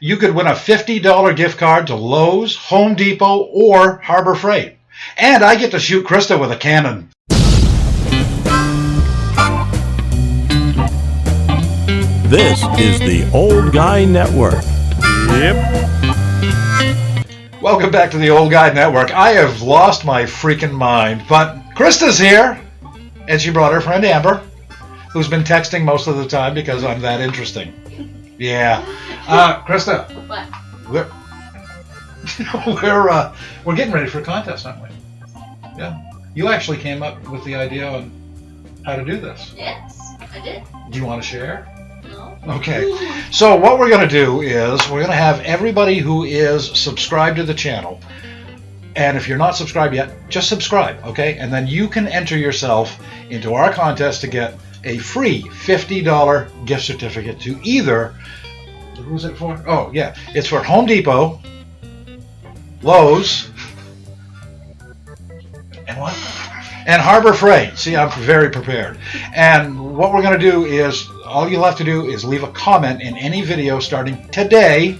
you could win a $50 gift card to Lowe's, Home Depot, or Harbor Freight. And I get to shoot Krista with a cannon. This is the Old Guy Network. Yep. Welcome back to the Old Guy Network. I have lost my freaking mind, but Krista's here, and she brought her friend Amber, who's been texting most of the time because I'm that interesting. Yeah. Krista. What? We're getting ready for a contest, aren't we? Yeah. You actually came up with the idea on how to do this. Yes, I did. Do you want to share? No. Okay. So what we're going to do is we're going to have everybody who is subscribed to the channel, and if you're not subscribed yet, just subscribe, okay? And then you can enter yourself into our contest to get a free $50 gift certificate to either, who's it for? Oh, yeah. It's for Home Depot, Lowe's, and what? And Harbor Freight. See, I'm very prepared. And what we're going to do is, all you'll have to do is leave a comment in any video starting today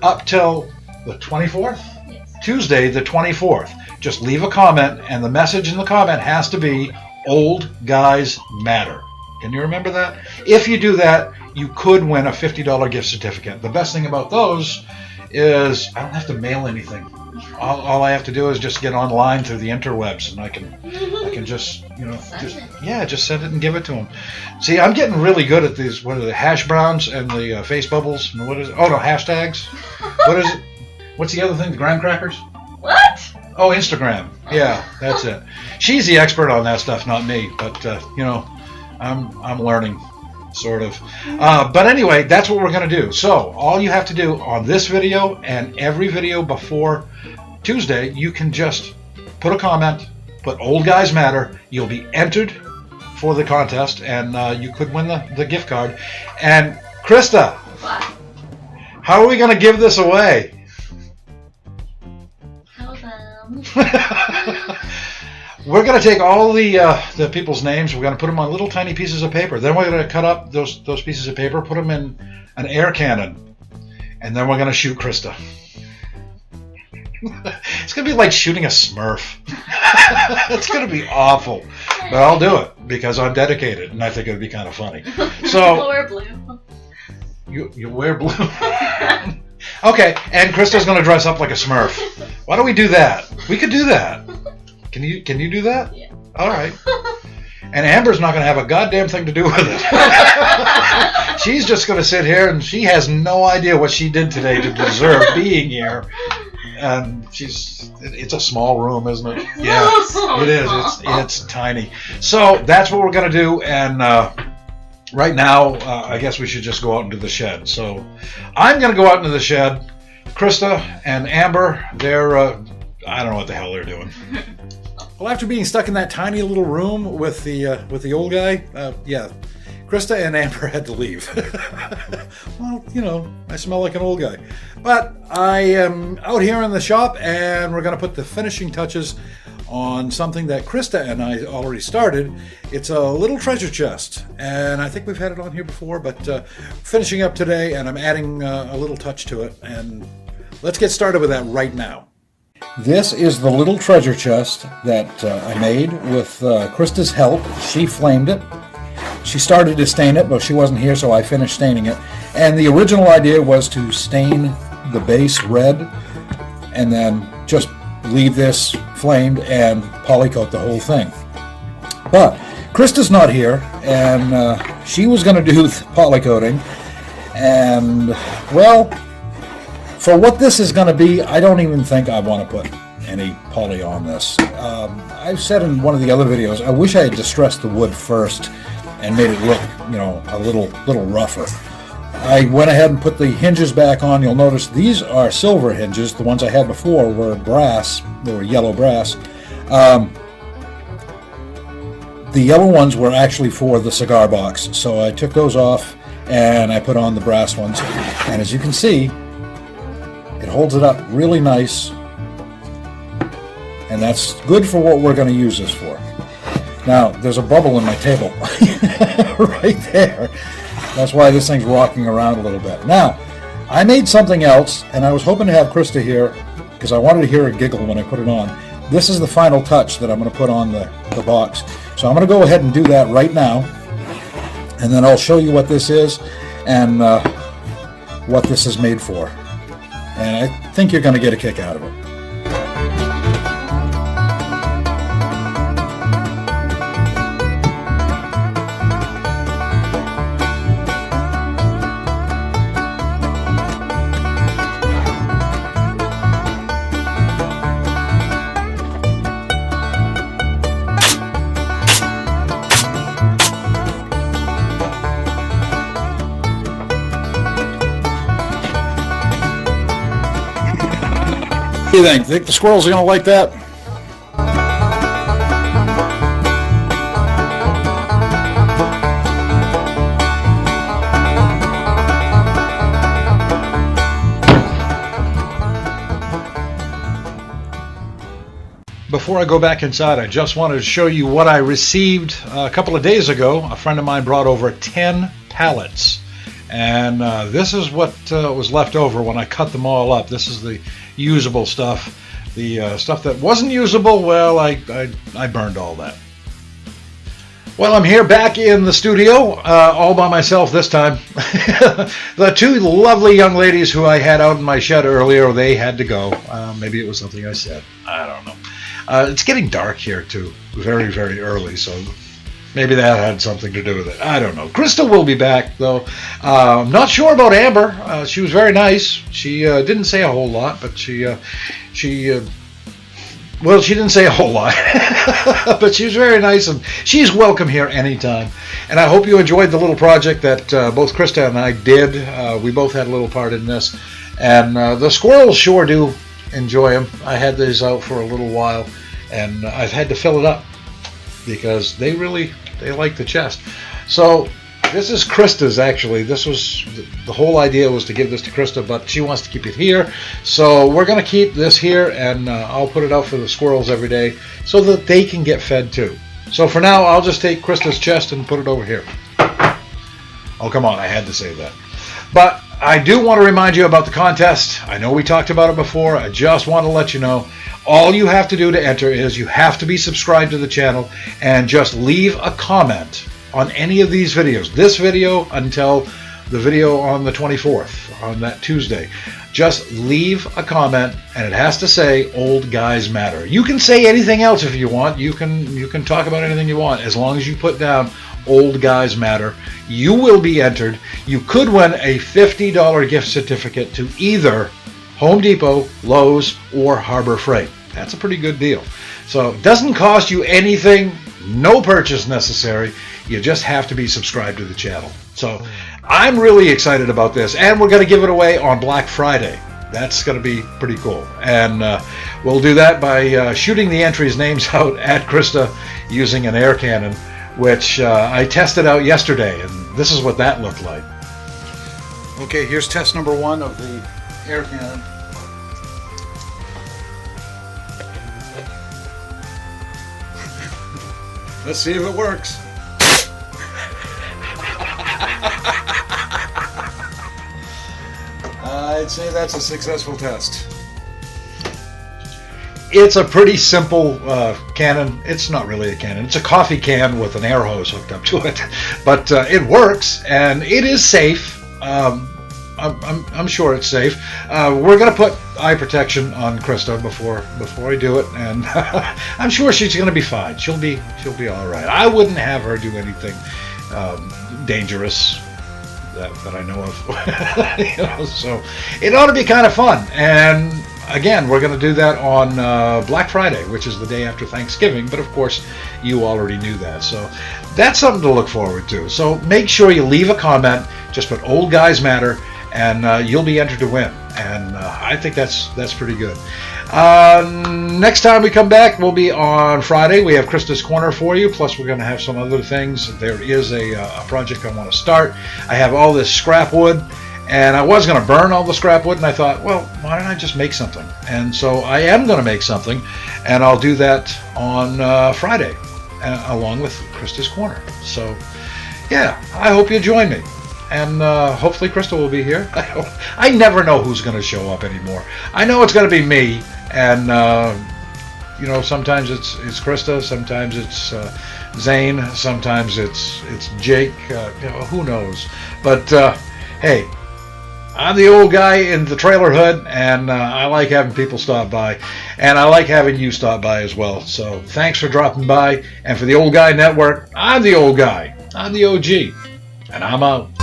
up till the 24th? Yes. Tuesday, the 24th. Just leave a comment, and the message in the comment has to be, Old Guys Matter. Can you remember that? If you do that, you could win a $50 gift certificate. The best thing about those is I don't have to mail anything. All I have to do is just get online through the interwebs, and I can just, just send it and give it to them. See, I'm getting really good at these. What are the hash browns and the face bubbles? And what is it? Oh no, hashtags. What is it? What's the other thing? The graham crackers? What? Oh, Instagram. Yeah, that's it. She's the expert on that stuff, not me. But I'm learning, sort of. But anyway, that's what we're going to do. So all you have to do on this video and every video before Tuesday, you can just put a comment, put Old Guys Matter. You'll be entered for the contest, and you could win the gift card. And Krista, What? how are we going to give this away? How them? We're going to take all the people's names. We're going to put them on little tiny pieces of paper. Then we're going to cut up those pieces of paper, put them in an air cannon, and then we're going to shoot Krista. It's going to be like shooting a Smurf. It's going to be awful. But I'll do it because I'm dedicated, and I think it would be kind of funny. So I'll wear blue. You wear blue? Okay, and Krista's going to dress up like a Smurf. Why don't we do that? We could do that. Can you do that? Yeah. All right. And Amber's not going to have a goddamn thing to do with it. She's just going to sit here, and she has no idea what she did today to deserve being here. And it's a small room, isn't it? Yeah, it is. It's tiny. So that's what we're going to do. And right now, I guess we should just go out into the shed. So I'm going to go out into the shed. Krista and Amber, they're, I don't know what the hell they're doing. Well, after being stuck in that tiny little room with the old guy, Krista and Amber had to leave. Well, I smell like an old guy. But I am out here in the shop, and we're going to put the finishing touches on something that Krista and I already started. It's a little treasure chest, and I think we've had it on here before, but finishing up today, and I'm adding a little touch to it, and let's get started with that right now. This is the little treasure chest that I made with Krista's help. She flamed it. She started to stain it, but she wasn't here, so I finished staining it. And the original idea was to stain the base red and then just leave this flamed and polycoat the whole thing. But Krista's not here, and she was going to do polycoating. And, well, for what this is going to be, I don't even think I want to put any poly on this. I've said in one of the other videos, I wish I had distressed the wood first and made it look, a little rougher. I went ahead and put the hinges back on. You'll notice these are silver hinges. The ones I had before were brass. They were yellow brass. The yellow ones were actually for the cigar box. So I took those off and I put on the brass ones. And as you can see, it holds it up really nice. And that's good for what we're going to use this for. Now, there's a bubble in my table right there. That's why this thing's rocking around a little bit. Now, I made something else, and I was hoping to have Krista here because I wanted to hear her giggle when I put it on. This is the final touch that I'm going to put on the box. So I'm going to go ahead and do that right now, and then I'll show you what this is and what this is made for. And I think you're going to get a kick out of it. What do you think? Think the squirrels are going to like that? Before I go back inside, I just wanted to show you what I received a couple of days ago. A friend of mine brought over 10 pallets. And this is what was left over when I cut them all up. This is the usable stuff. The stuff that wasn't usable, well, I burned all that. Well, I'm here back in the studio, all by myself this time. The two lovely young ladies who I had out in my shed earlier, they had to go. Maybe it was something I said. I don't know. It's getting dark here, too, very, very early, so maybe that had something to do with it. I don't know. Krista will be back, though. I'm not sure about Amber. She was very nice. She didn't say a whole lot, but she didn't say a whole lot. But she was very nice, and she's welcome here anytime. And I hope you enjoyed the little project that both Krista and I did. We both had a little part in this. And the squirrels sure do enjoy them. I had these out for a little while, and I've had to fill it up because they like the chest. So this is Krista's, actually. This was the whole idea was to give this to Krista, but she wants to keep it here. So we're going to keep this here, and I'll put it out for the squirrels every day so that they can get fed too. So for now, I'll just take Krista's chest and put it over here. Oh, come on, I had to say that. But I do want to remind you about the contest. I know we talked about it before. I just want to let you know. All you have to do to enter is you have to be subscribed to the channel and just leave a comment on any of these videos. This video until the video on the 24th, on that Tuesday. Just leave a comment, and it has to say "Old Guys Matter." You can say anything else if you want. You can talk about anything you want as long as you put down "Old Guys Matter." You will be entered. You could win a $50 gift certificate to either Home Depot, Lowe's, or Harbor Freight. That's a pretty good deal. So it doesn't cost you anything, no purchase necessary. You just have to be subscribed to the channel. So I'm really excited about this, and we're going to give it away on Black Friday. That's going to be pretty cool. And we'll do that by shooting the entries' names out at Krista using an air cannon, which I tested out yesterday, and this is what that looked like. Okay, here's test number 1 of the air cannon. Let's see if it works. I'd say that's a successful test. It's a pretty simple cannon. It's not really a cannon. It's a coffee can with an air hose hooked up to it. But it works, and it is safe. I'm sure it's safe. We're going to put eye protection on Krista before I do it, and I'm sure she's going to be fine. She'll be all right. I wouldn't have her do anything dangerous that I know of. So it ought to be kind of fun. And again, we're going to do that on Black Friday, which is the day after Thanksgiving. But of course, you already knew that. So that's something to look forward to. So make sure you leave a comment. Just put "Old Guys Matter," and you'll be entered to win. And I think that's pretty good. Next time we come back, we'll be on Friday. We have Krista's Corner for you, plus we're going to have some other things. There is a project I want to start. I have all this scrap wood, and I was going to burn all the scrap wood, and I thought, well, why don't I just make something? And so I am going to make something, and I'll do that on Friday, along with Krista's Corner. So, yeah, I hope you join me. And hopefully Krista will be here. I never know who's going to show up anymore. I know it's going to be me, and sometimes it's Krista, sometimes it's Zane, sometimes it's Jake. Who knows? But hey, I'm the old guy in the trailer hood, and I like having people stop by, and I like having you stop by as well. So thanks for dropping by, and for the Old Guy Network, I'm the old guy. I'm the OG, and I'm out.